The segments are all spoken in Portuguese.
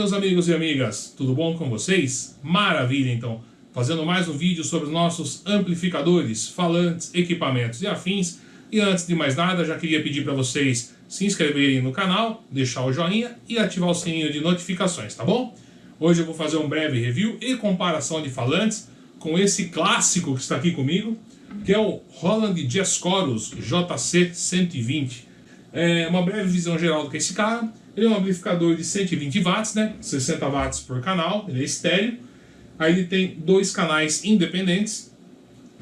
meus amigos e amigas, tudo bom com vocês? Maravilha, então, fazendo mais um vídeo sobre os nossos amplificadores, falantes, equipamentos e afins. E antes de mais nada, já queria pedir para vocês se inscreverem no canal, deixar o joinha e ativar o sininho de notificações, tá bom? Hoje eu vou fazer um breve review e comparação de falantes com esse clássico que está aqui comigo, que é o Roland Jazz Chorus JC120. É uma breve visão geral do que é esse cara. Ele é um amplificador de 120 watts, né? 60 watts por canal, ele é estéreo. Aí ele tem dois canais independentes.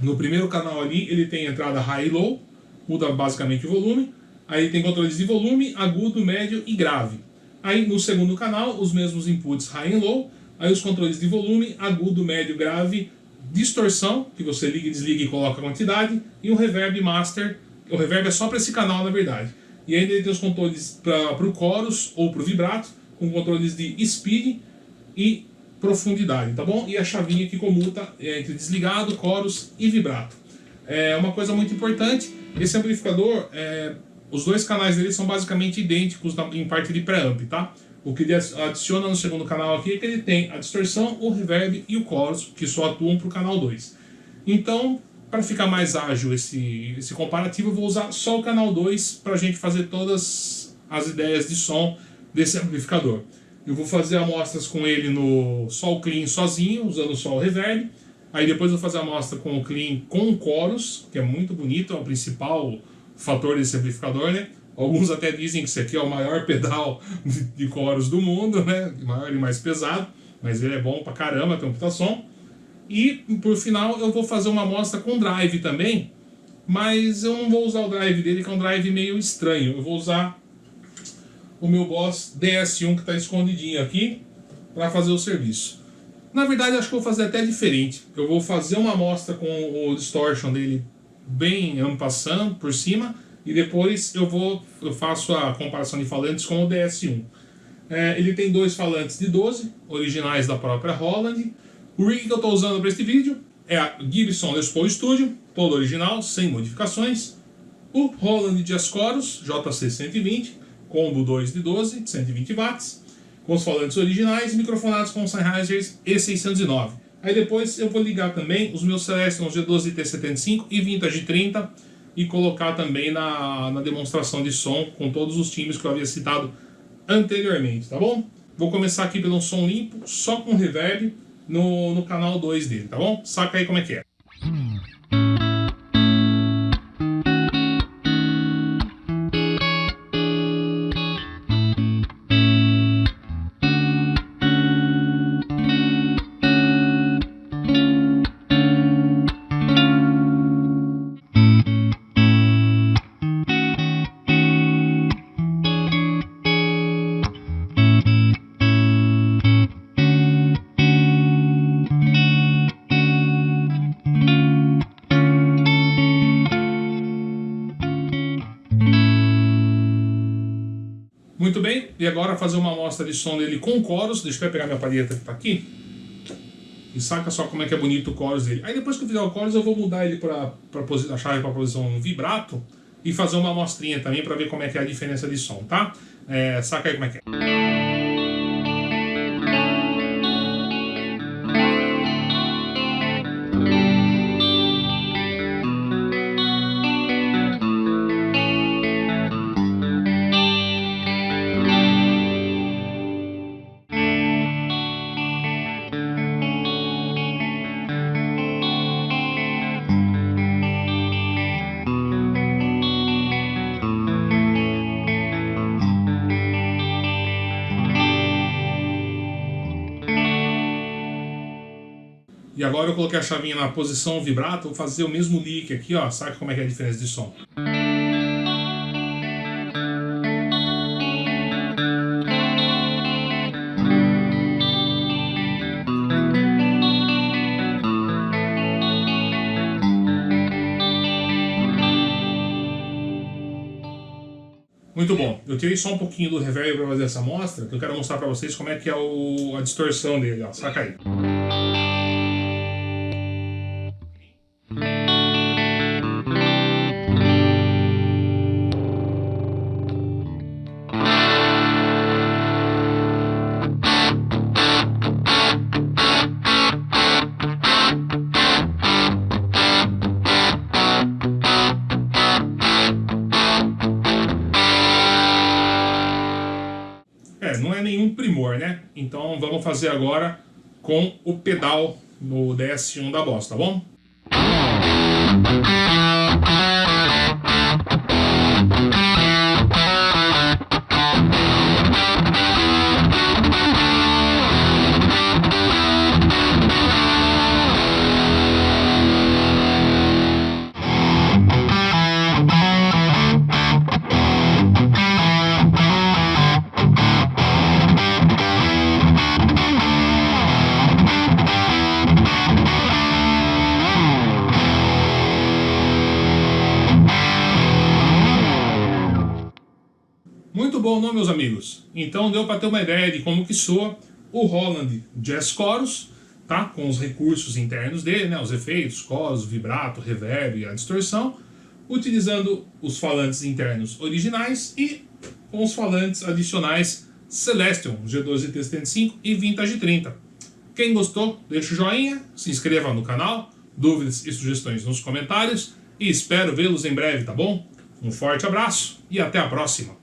No primeiro canal ali ele tem entrada high e low, muda basicamente o volume. Aí ele tem controles de volume, agudo, médio e grave. Aí no segundo canal os mesmos inputs high e low. Aí os controles de volume, agudo, médio, grave, distorção, que você liga e desliga e coloca a quantidade, e um reverb master. O reverb é só para esse canal, na verdade. E ainda ele tem os controles para o chorus ou para o vibrato, com controles de speed e profundidade, tá bom? E a chavinha que comuta entre desligado, chorus e vibrato. É uma coisa muito importante, esse amplificador, os dois canais dele são basicamente idênticos em parte de preamp, tá? O que ele adiciona no segundo canal aqui é que ele tem a distorção, o reverb e o chorus, que só atuam para o canal 2. Então, para ficar mais ágil esse comparativo, eu vou usar só o canal 2 para a gente fazer todas as ideias de som desse amplificador. Eu vou fazer amostras com ele no só o clean sozinho, usando só o reverb. Aí depois eu vou fazer a amostra com o clean com o chorus, que é muito bonito, é o principal fator desse amplificador, né? Alguns até dizem que esse aqui é o maior pedal de chorus do mundo, né? Maior e mais pesado, mas ele é bom pra caramba, tem um puta som. E por final eu vou fazer uma amostra com drive também, mas eu não vou usar o drive dele, que é um drive meio estranho. Eu vou usar o meu Boss DS1 que está escondidinho aqui para fazer o serviço. Na verdade acho que eu vou fazer até diferente. Eu vou fazer uma amostra com o distortion dele bem en passant por cima, e depois eu faço a comparação de falantes com o DS1. Ele tem dois falantes de 12, originais da própria Roland. O rig que eu estou usando para este vídeo é a Gibson Les Paul Studio, todo original, sem modificações. O Roland Jazz Chorus JC120, combo 2 de 12, de 120 watts, com os falantes originais, microfonados com Sennheiser E609. Aí depois eu vou ligar também os meus Celestion G12 T75 e Vintage 30 e colocar também na demonstração de som com todos os timbres que eu havia citado anteriormente, tá bom? Vou começar aqui pelo som limpo, só com reverb, no canal 2 dele, tá bom? Saca aí como é que é. Muito bem, e agora fazer uma amostra de som dele com chorus. Deixa eu pegar minha palheta que está aqui. E saca só como é que é bonito o chorus dele. Aí depois que eu fizer o chorus eu vou mudar ele a chave para a posição vibrato e fazer uma amostrinha também para ver como é que é a diferença de som, tá? Saca aí como é que é. E agora eu coloquei a chavinha na posição vibrato, vou fazer o mesmo lick aqui, ó. Sabe como é que é a diferença de som? Muito bom. Eu tirei só um pouquinho do reverb para fazer essa amostra, que eu quero mostrar para vocês como é que é a distorção dele, ó. Saca aí. um primor, né? Então vamos fazer agora com o pedal no DS1 da Boss, tá bom? Muito bom, não, meus amigos? Então deu para ter uma ideia de como que soa o Roland Jazz Chorus, tá? Com os recursos internos dele, né? Os efeitos, chorus, vibrato, reverb e a distorção, utilizando os falantes internos originais e com os falantes adicionais Celestion G12T75 e Vintage 30. Quem gostou, deixa o joinha, se inscreva no canal, dúvidas e sugestões nos comentários e espero vê-los em breve, tá bom? Um forte abraço e até a próxima!